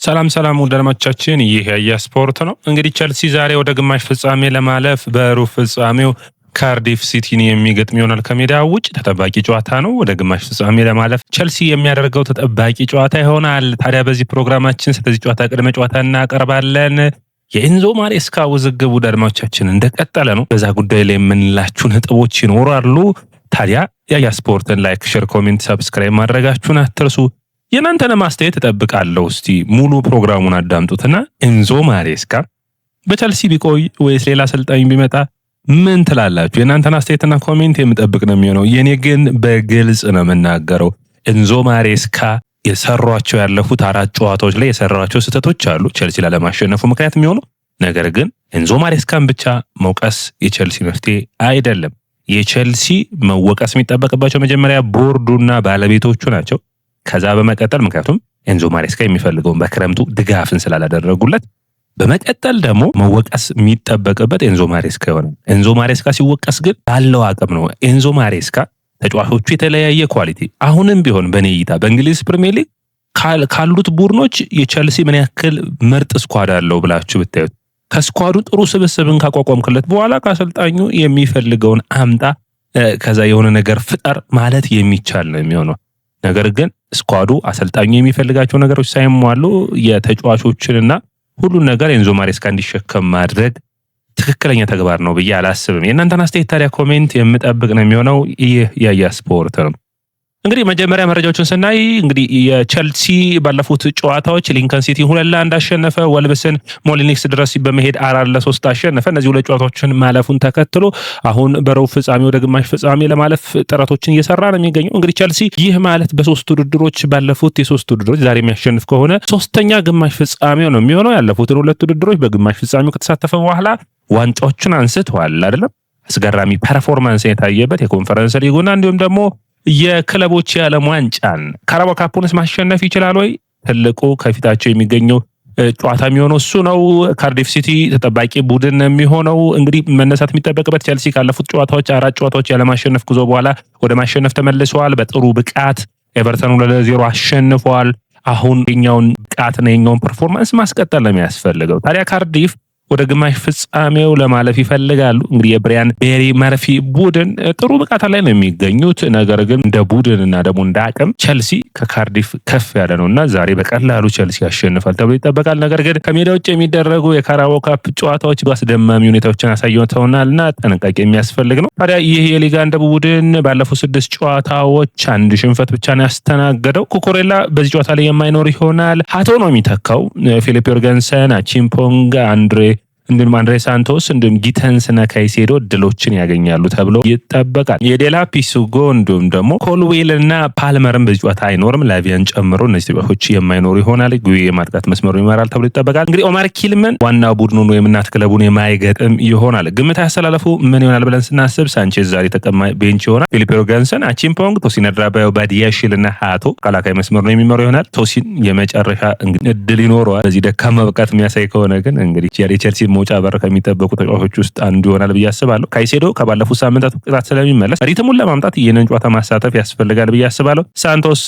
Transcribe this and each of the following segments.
ሰላም ሰላም ወዳጆቻችን ይህ ያያ ስፖርት ነው። እንግዲህ ቸልሲ ዛሬ ወደ ግማሽ ፍጻሜ ለማለፍ በሩብ ፍጻሜው ካርዲፍ ሲቲን የሚገጥም ይሆናል። ከሜዳ ውጭ ተጠባቂ ጨዋታ ነው። ወደ ግማሽ ፍጻሜ ለማለፍ ቸልሲ የሚያደርገው ተጠባቂ ጨዋታ ይሆናል። ታዲያ በዚህ ፕሮግራማችን ስለዚህ ጨዋታ ቅድመ ጨዋታ እናቀርባለን። የኤንዞ ማሬስካ ውዝግብ ወዳጆቻችን እንደቀጠለ ነው። በዛ ጉዳይ ላይ የምንላችሁ ነጥቦች ይኖራሉ። ታዲያ ያያ ስፖርትን ላይክ፣ ሼር፣ ኮሜንት፣ ሰብስክራይብ ማድረጋችሁን አትርሱ። የናንተን ማስተያየት እጠብቃለሁ። እስቲ ሙሉ ፕሮግራሙን አዳምጡትና ኤንዞ ማሬስካ በቸልሲ ቢቆይ ወይስ ሌላ አሰልጣኝ ቢመጣ ምን ትላላችሁ? የናንተን አስተያየትና ኮሜንት የምጠብቅ ነው የሚሆነው። የኔ ግን በግልጽ ነው የምናገረው። ኤንዞ ማሬስካ የሰሯቸው ያለፉት 4 ጨዋታዎች ላይ የሰሯቸው ስህተቶች አሉ ቸልሲ ላለማሸነፉ ምክንያት የሚሆኑ። ነገር ግን ኤንዞ ማሬስካን ብቻ መውቀስ የቸልሲ መፍትሄ አይደለም። የቸልሲ መወቀስ የሚጠበቅባቸው መጀመሪያ ቦርዱና ባለቤቶቹ ናቸው። ከዛ በመቀጠል ምክንያቱም ኤንዞ ማሬስካ የሚፈልገውን በክረምቱ ድጋፍን ስላላደረጉለት፣ በመቀጠል ደግሞ መወቀስ የሚጠበቅበት ኤንዞ ማሬስካ ይሆናል። ኤንዞ ማሬስካ ሲወቀስ ግን ባለው አቅም ነው። ኤንዞ ማሬስካ ተጫዋቾቹ የተለያየ ኳሊቲ፣ አሁንም ቢሆን በኔ እይታ በእንግሊዝ ፕሪሚየር ሊግ ካሉት ቡድኖች የቸልሲ ምን ያክል ምርጥ ስኳድ አለው ብላችሁ ብታዩት፣ ከስኳዱ ጥሩ ስብስብን ካቋቋምክለት በኋላ ከአሰልጣኙ የሚፈልገውን አምጣ፣ ከዛ የሆነ ነገር ፍጠር ማለት የሚቻል ነው የሚሆነው። ነገር ግን ስኳዱ አሰልጣኙ የሚፈልጋቸው ነገሮች ሳይሟሉ የተጫዋቾችንና ሁሉን ነገር ኤንዞ ማሬስካ እንዲሸከም ማድረግ ትክክለኛ ተግባር ነው ብዬ አላስብም። የእናንተን አስተያየት ታዲያ ኮሜንት የምጠብቅ ነው የሚሆነው። ይህ ያያ ስፖርት ነው። እንግዲህ መጀመሪያ መረጃዎችን ስናይ እንግዲህ የቸልሲ ባለፉት ጨዋታዎች ሊንከን ሲቲ 2-1 አሸነፈ። ወልብስን ሞሊኒክስ ድረስ በመሄድ 4-3 አሸነፈ። እነዚህ ሁለት ጨዋታዎችን ማለፉን ተከትሎ አሁን በሩብ ፍጻሜ ወደ ግማሽ ፍጻሜ ለማለፍ ጥረቶችን እየሰራ ነው የሚገኘው። እንግዲህ ቸልሲ ይህ ማለት በ3 ውድድሮች ባለፉት የ3 ውድድሮች ዛሬ የሚያሸንፍ ከሆነ 3ኛ ግማሽ ፍጻሜው ነው የሚሆነው። ያለፉትን 2 ውድድሮች በግማሽ ፍጻሜው ከተሳተፈ በኋላ ዋንጫዎችን አንስተዋል አይደለም። አስገራሚ ፐርፎርማንስ የታየበት የኮንፈረንስ ሊጉና እንዲሁም ደግሞ የክለቦች የዓለም ዋንጫን ካራባኦ ካፑንስ ማሸነፍ ይችላል ወይ? ትልቁ ከፊታቸው የሚገኘው ጨዋታ የሚሆነው እሱ ነው። ካርዲፍ ሲቲ ተጠባቂ ቡድን የሚሆነው እንግዲህ መነሳት የሚጠበቅበት ቸልሲ ካለፉት ጨዋታዎች 4 ጨዋታዎች ያለማሸነፍ ጉዞ በኋላ ወደ ማሸነፍ ተመልሰዋል። በጥሩ ብቃት ኤቨርተን 2-0 አሸንፈዋል። አሁን የኛውን ብቃትና የኛውን ፐርፎርማንስ ማስቀጠል ነው የሚያስፈልገው። ታዲያ ካርዲፍ ወደ ግማሽ ፍጻሜው ለማለፍ ይፈልጋሉ። እንግዲህ የብሪያን ቤሪ መርፊ ቡድን ጥሩ ብቃት ላይ ነው የሚገኙት። ነገር ግን እንደ ቡድንና ደግሞ እንደ አቅም ቸልሲ ከካርዲፍ ከፍ ያለ ነውና ዛሬ በቀላሉ ቸልሲ ያሸንፋል ተብሎ ይጠበቃል። ነገር ግን ከሜዳ ውጭ የሚደረጉ የካራባኦ ካፕ ጨዋታዎች በአስደማሚ ሁኔታዎችን አሳይተውናልና ጥንቃቄ የሚያስፈልግ ነው። ታዲያ ይህ የሊጋ አንድ ቡድን ባለፉት 6 ጨዋታዎች 1 ሽንፈት ብቻ ነው ያስተናገደው። ኩኩሬላ በዚህ ጨዋታ ላይ የማይኖር ይሆናል። ሃቶ ነው የሚተካው። ፊሊፕ ዮርገንሰን፣ አቺምፖንግ፣ እንዲሁም አንድሬ ሳንቶስ እንዲሁም ጊተንስ እና ካይሴዶ ድሎችን ያገኛሉ ተብሎ ይጠበቃል። የዴላፒ ሱጎ እንዲሁም ደግሞ ኮልዌል እና ፓልመርም በዚህ ጨዋታ አይኖርም። ላቪያን ጨምሮ እነዚህ ተጫዋቾች የማይኖሩ ይሆናል። ጉይ የማጥቃት መስመሩ ይመራል ተብሎ ይጠበቃል። እንግዲህ ኦማር ኪልመን ዋና ቡድኑን ወይም እናት ክለቡን የማይገጥም ይሆናል። ግምት ያስተላለፉ ምን ይሆናል ብለን ስናስብ ሳንቼዝ ዛሬ ተቀማጭ ቤንች ይሆናል። ፊሊፕ ዮርገንሰን፣ አቺምፖንግ፣ ቶሲን አድራባዮ፣ ባዲያሺል እና ሃቶ ከላካይ መስመር ነው የሚመሩ ይሆናል። ቶሲን የመጨረሻ እንግዲህ እድል ይኖረዋል። በዚህ ደካማ ብቃት የሚያሳይ ከሆነ ግን እንግዲህ የቸልሲ መውጫ በር ከሚጠበቁ ተጫዋቾች ውስጥ አንዱ ይሆናል ብዬ አስባለሁ። ካይሴዶ ከባለፉት ሳምንታት ቅጣት ስለሚመለስ ሪትሙን ለማምጣት ይህንን ጨዋታ ማሳተፍ ያስፈልጋል ብዬ አስባለሁ።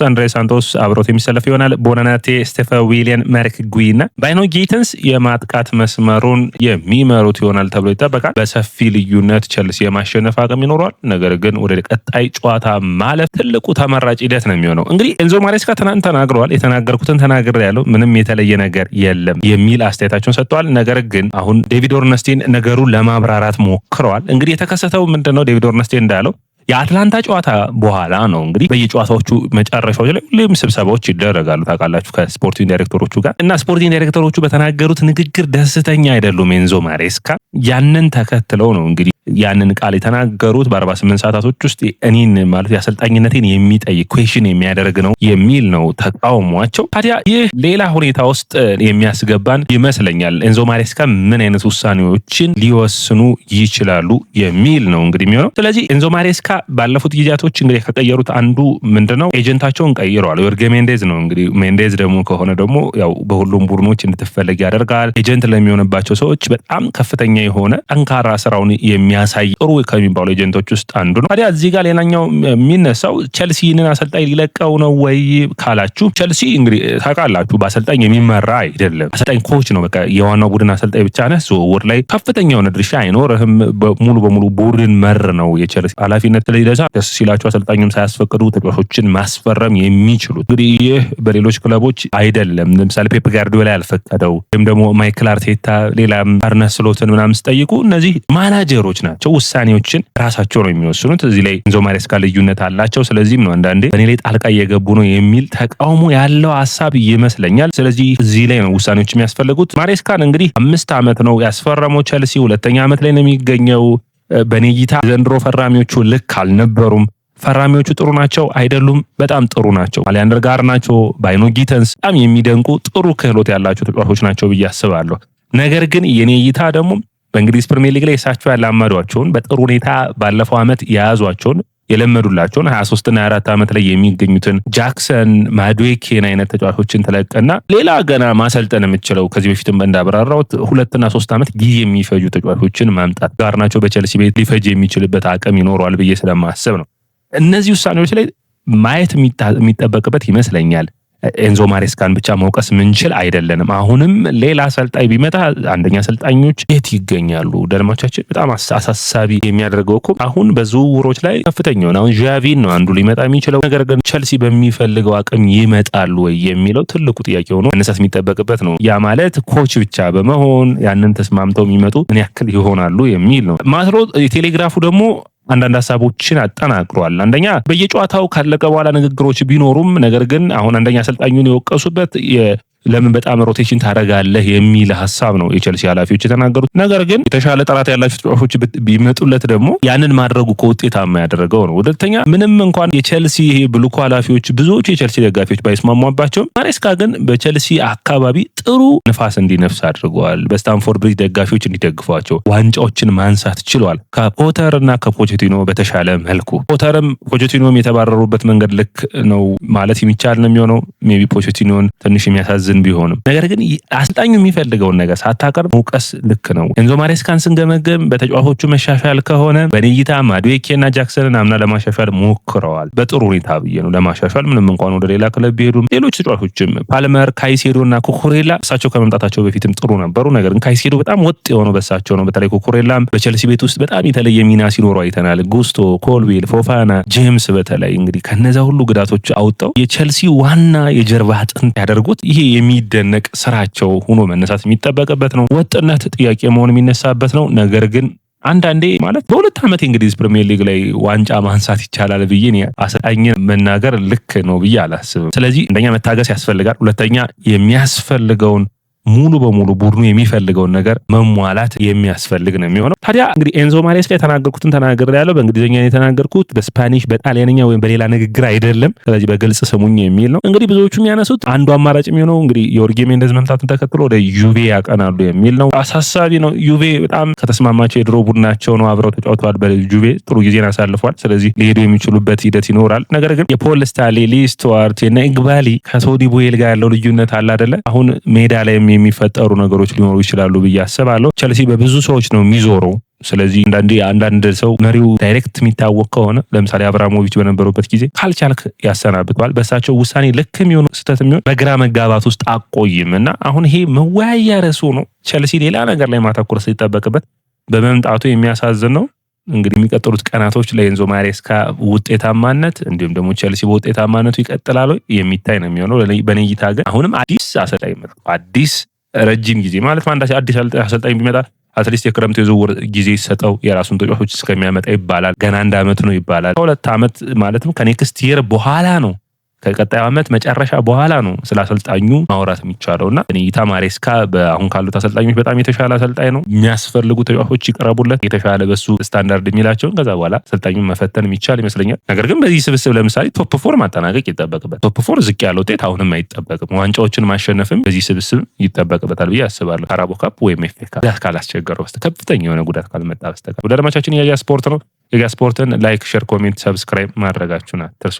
አንድሬ ሳንቶስ አብሮት የሚሰለፍ ይሆናል። ቦናናቴ፣ ስቴፋ ዊሊያን፣ ማርክ ጉይና ባይኖ ጌተንስ የማጥቃት መስመሩን የሚመሩት ይሆናል ተብሎ ይጠበቃል። በሰፊ ልዩነት ቸልሲ የማሸነፍ አቅም ይኖረዋል። ነገር ግን ወደ ቀጣይ ጨዋታ ማለፍ ትልቁ ተመራጭ ሂደት ነው የሚሆነው። እንግዲህ ኤንዞ ማሬስካ ትናንት ተናግረዋል። የተናገርኩትን ተናግሬያለሁ፣ ምንም የተለየ ነገር የለም የሚል አስተያየታቸውን ሰጥተዋል። ነገር ግን አሁን ዴቪድ ኦርነስቲን ነገሩን ለማብራራት ሞክረዋል። እንግዲህ የተከሰተው ምንድነው? ዴቪድ ኦርነስቲን እንዳለው የአትላንታ ጨዋታ በኋላ ነው። እንግዲህ በየጨዋታዎቹ መጨረሻዎች ላይ ሁሌም ስብሰባዎች ይደረጋሉ ታውቃላችሁ፣ ከስፖርቲንግ ዳይሬክተሮቹ ጋር እና ስፖርቲንግ ዳይሬክተሮቹ በተናገሩት ንግግር ደስተኛ አይደሉም። ኤንዞ ማሬስካ ያንን ተከትለው ነው እንግዲህ ያንን ቃል የተናገሩት። በ48 ሰዓታቶች ውስጥ እኔን ማለት የአሰልጣኝነቴን የሚጠይቅ ኩዌሽን የሚያደርግ ነው የሚል ነው ተቃውሟቸው። ታዲያ ይህ ሌላ ሁኔታ ውስጥ የሚያስገባን ይመስለኛል። ኤንዞ ማሬስካ ምን አይነት ውሳኔዎችን ሊወስኑ ይችላሉ የሚል ነው እንግዲህ የሚሆነው። ስለዚህ ኤንዞ ማሬስካ ባለፉት ጊዜያቶች እንግዲህ ከቀየሩት አንዱ ምንድነው ኤጀንታቸውን ቀይረዋል። ዮርጌ ሜንዴዝ ነው እንግዲህ ሜንዴዝ ደግሞ ከሆነ ደግሞ ያው በሁሉም ቡድኖች እንድትፈለግ ያደርጋል። ኤጀንት ለሚሆንባቸው ሰዎች በጣም ከፍተኛ የሆነ ጠንካራ ስራውን የሚያሳይ ጥሩ ከሚባሉ ኤጀንቶች ውስጥ አንዱ ነው። ታዲያ እዚህ ጋር ሌላኛው የሚነሳው ቸልሲ ይህንን አሰልጣኝ ሊለቀው ነው ወይ ካላችሁ ቸልሲ እንግዲህ ታውቃላችሁ በአሰልጣኝ የሚመራ አይደለም። አሰልጣኝ ኮች ነው። በቃ የዋናው ቡድን አሰልጣኝ ብቻ ነህ። ዝውውር ላይ ከፍተኛ የሆነ ድርሻ አይኖርህም። ሙሉ በሙሉ ቡድን መር ነው የቸልሲ ኃላፊነት። ስለዚህ ደስ ሲላቸው አሰልጣኙም ሳያስፈቅዱ ተጫዋቾችን ማስፈረም የሚችሉት እንግዲህ ይህ በሌሎች ክለቦች አይደለም። ለምሳሌ ፔፕ ጋርዲዮላ ያልፈቀደው ወይም ደግሞ ማይክል አርቴታ ሌላም አርነ ስሎትን ምናምን ስጠይቁ እነዚህ ማናጀሮች ናቸው። ውሳኔዎችን ራሳቸው ነው የሚወስኑት። እዚህ ላይ ኤንዞ ማሬስካ ልዩነት አላቸው። ስለዚህም ነው አንዳንዴ በእኔ ላይ ጣልቃ እየገቡ ነው የሚል ተቃውሞ ያለው ሀሳብ ይመስለኛል። ስለዚህ እዚህ ላይ ነው ውሳኔዎች የሚያስፈልጉት። ማሬስካን እንግዲህ 5 ዓመት ነው ያስፈረመው ቸልሲ 2ኛ ዓመት ላይ ነው የሚገኘው። በኔ እይታ ዘንድሮ ፈራሚዎቹ ልክ አልነበሩም። ፈራሚዎቹ ጥሩ ናቸው አይደሉም? በጣም ጥሩ ናቸው። አሊያንደር ጋርናቾ፣ ባይኖ ጊተንስ በጣም የሚደንቁ ጥሩ ክህሎት ያላቸው ተጫዋቾች ናቸው ብዬ አስባለሁ። ነገር ግን የኔ እይታ ደግሞ በእንግሊዝ ፕሪሚየር ሊግ ላይ እሳቸው ያላመዷቸውን በጥሩ ሁኔታ ባለፈው ዓመት የያዟቸውን የለመዱላቸውን 23 እና 24 ዓመት ላይ የሚገኙትን ጃክሰን ማዱዌኬን አይነት ተጫዋቾችን ተለቀና ሌላ ገና ማሰልጠን የምትችለው ከዚህ በፊትም እንዳብራራሁት 2 እና 3 ዓመት ጊዜ የሚፈጁ ተጫዋቾችን ማምጣት ጋርናቾ በቸልሲ ቤት ሊፈጅ የሚችልበት አቅም ይኖረዋል ብዬ ስለማስብ ነው። እነዚህ ውሳኔዎች ላይ ማየት የሚጠበቅበት ይመስለኛል። ኤንዞ ማሬስካን ብቻ መውቀስ ምንችል አይደለንም። አሁንም ሌላ አሰልጣኝ ቢመጣ አንደኛ አሰልጣኞች የት ይገኛሉ? ደልማቻችን በጣም አሳሳቢ የሚያደርገው እኮ አሁን በዝውውሮች ላይ ከፍተኛውን አሁን ዣቪን ነው አንዱ ሊመጣ የሚችለው። ነገር ግን ቸልሲ በሚፈልገው አቅም ይመጣሉ ወይ የሚለው ትልቁ ጥያቄ ሆኖ መነሳት የሚጠበቅበት ነው። ያ ማለት ኮች ብቻ በመሆን ያንን ተስማምተው የሚመጡ ምን ያክል ይሆናሉ የሚል ነው። ማስሮ የቴሌግራፉ ደግሞ አንዳንድ ሀሳቦችን አጠናክሯል። አንደኛ በየጨዋታው ካለቀ በኋላ ንግግሮች ቢኖሩም ነገር ግን አሁን አንደኛ አሰልጣኙን የወቀሱበት ለምን በጣም ሮቴሽን ታደርጋለህ የሚል ሀሳብ ነው የቸልሲ ኃላፊዎች የተናገሩት። ነገር ግን የተሻለ ጥራት ያላቸው ተጫዋቾች ቢመጡለት ደግሞ ያንን ማድረጉ ከውጤታማ ያደረገው ነው። ሁለተኛ ምንም እንኳን የቸልሲ ይሄ ብሉኮ ኃላፊዎች ብዙዎቹ የቸልሲ ደጋፊዎች ባይስማሟባቸውም ማሬስካ ግን በቸልሲ አካባቢ ጥሩ ንፋስ እንዲነፍስ አድርገዋል። በስታንፎርድ ብሪጅ ደጋፊዎች እንዲደግፏቸው ዋንጫዎችን ማንሳት ችሏል። ከፖተር እና ከፖቼቲኖ በተሻለ መልኩ ፖተርም ፖቼቲኖም የተባረሩበት መንገድ ልክ ነው ማለት የሚቻል ነው የሚሆነው። ሜቢ ፖቼቲኖን ትንሽ የሚያሳዝን ቢሆንም ነገር ግን አሰልጣኙ የሚፈልገውን ነገር ሳታቀርብ መውቀስ ልክ ነው። ኤንዞ ማሬስካን ስንገመገም በተጫዋቾቹ መሻሻል ከሆነ በኔይታ ማዱዌኬና ጃክሰንን አምና ለማሻሻል ሞክረዋል። በጥሩ ሁኔታ ብዬ ነው ለማሻሻል ምንም እንኳን ወደ ሌላ ክለብ ቢሄዱም ሌሎች ተጫዋቾችም ፓልመር፣ ካይሴዶና ኩኩሬላ እሳቸው ከመምጣታቸው በፊትም ጥሩ ነበሩ። ነገር ግን ካይሴዶ በጣም ወጥ የሆነው በሳቸው ነው። በተለይ ኩኩሬላም በቸልሲ ቤት ውስጥ በጣም የተለየ ሚና ሲኖሩ አይተናል። ጉስቶ፣ ኮልዊል፣ ፎፋና፣ ጄምስ በተለይ እንግዲህ ከነዛ ሁሉ ጉዳቶች አውጣው የቸልሲ ዋና የጀርባ አጥንት ያደርጉት ይሄ የሚደነቅ ስራቸው ሆኖ መነሳት የሚጠበቅበት ነው። ወጥነት ጥያቄ መሆን የሚነሳበት ነው። ነገር ግን አንዳንዴ ማለት በ2 ዓመት እንግሊዝ ፕሪሚየር ሊግ ላይ ዋንጫ ማንሳት ይቻላል ብዬ አሰልጣኝን መናገር ልክ ነው ብዬ አላስብም። ስለዚህ አንደኛ መታገስ ያስፈልጋል። ሁለተኛ የሚያስፈልገውን ሙሉ በሙሉ ቡድኑ የሚፈልገውን ነገር መሟላት የሚያስፈልግ ነው የሚሆነው። ታዲያ እንግዲህ ኤንዞ ማሬስካ የተናገርኩትን ተናግሬያለሁ። በእንግሊዝኛ የተናገርኩት በስፓኒሽ በጣሊያንኛ ወይም በሌላ ንግግር አይደለም። ስለዚህ በግልጽ ስሙኝ የሚል ነው። እንግዲህ ብዙዎቹ የሚያነሱት አንዱ አማራጭ የሚሆነው እንግዲህ ዮርጌ ሜንዴዝ መምጣቱን ተከትሎ ወደ ዩቬ ያቀናሉ የሚል ነው። አሳሳቢ ነው። ዩቬ በጣም ከተስማማቸው የድሮ ቡድናቸው ነው። አብረው ተጫውተዋል። በዩቬ ጥሩ ጊዜን አሳልፏል። ስለዚህ ሊሄዱ የሚችሉበት ሂደት ይኖራል። ነገር ግን የፖል ስታሌ፣ ሊ ስቱዋርት እና ኢግባሊ ከቶዲ ቦይል ጋር ያለው ልዩነት አለ አይደለ? አሁን ሜዳ ላይ የሚፈጠሩ ነገሮች ሊኖሩ ይችላሉ ብዬ አስባለሁ። ቸልሲ በብዙ ሰዎች ነው የሚዞረው። ስለዚህ አንዳንድ ሰው መሪው ዳይሬክት የሚታወቅ ከሆነ ለምሳሌ አብራሞቪች በነበሩበት ጊዜ ካልቻልክ ያሰናብቷል። በእሳቸው ውሳኔ ልክ የሚሆኑ ስህተት የሚሆን በግራ መጋባት ውስጥ አቆይም እና አሁን ይሄ መወያያ ርዕሱ ነው። ቸልሲ ሌላ ነገር ላይ ማተኮር ሲጠበቅበት በመምጣቱ የሚያሳዝን ነው። እንግዲህ የሚቀጥሉት ቀናቶች ለኤንዞ ማሬስካ ውጤታማነት እንዲሁም ደግሞ ቸልሲ በውጤታማነቱ ይቀጥላል የሚታይ ነው የሚሆነው። በኔ እይታ ግን አሁንም አዲስ አሰልጣኝ መጣ። አዲስ ረጅም ጊዜ ማለት አንድ አዲስ አሰልጣኝ ቢመጣ አትሊስት የክረምት የዝውውር ጊዜ ይሰጠው የራሱን ተጫዋቾች እስከሚያመጣ ይባላል። ገና 1 ዓመት ነው ይባላል። 2 ዓመት ማለትም ከኔክስት ይር በኋላ ነው ከቀጣዩ ዓመት መጨረሻ በኋላ ነው ስለ አሰልጣኙ ማውራት የሚቻለውና እኔታ ማሬስካ በአሁን ካሉት አሰልጣኞች በጣም የተሻለ አሰልጣኝ ነው። የሚያስፈልጉ ተጫዋቾች ይቀርቡለት የተሻለ በሱ ስታንዳርድ የሚላቸውን ከዛ በኋላ አሰልጣኙን መፈተን የሚቻል ይመስለኛል። ነገር ግን በዚህ ስብስብ ለምሳሌ ቶፕ 4 ማጠናቀቅ ይጠበቅበት። ቶፕ 4 ዝቅ ያለ ውጤት አሁንም አይጠበቅም። ዋንጫዎችን ማሸነፍም በዚህ ስብስብ ይጠበቅበታል ብዬ አስባለሁ። ካራቦ ካፕ ወይም ኤፍ ኤ ካፕ ካላስቸገረው በስተቀር ከፍተኛ የሆነ ጉዳት ካልመጣ በስተቀር። ወደ አድማቻችን ያያ ስፖርት ነው ቬጋ ስፖርትን ላይክ፣ ሼር፣ ኮሜንት፣ ሰብስክራይብ ማድረጋችሁን አትርሱ።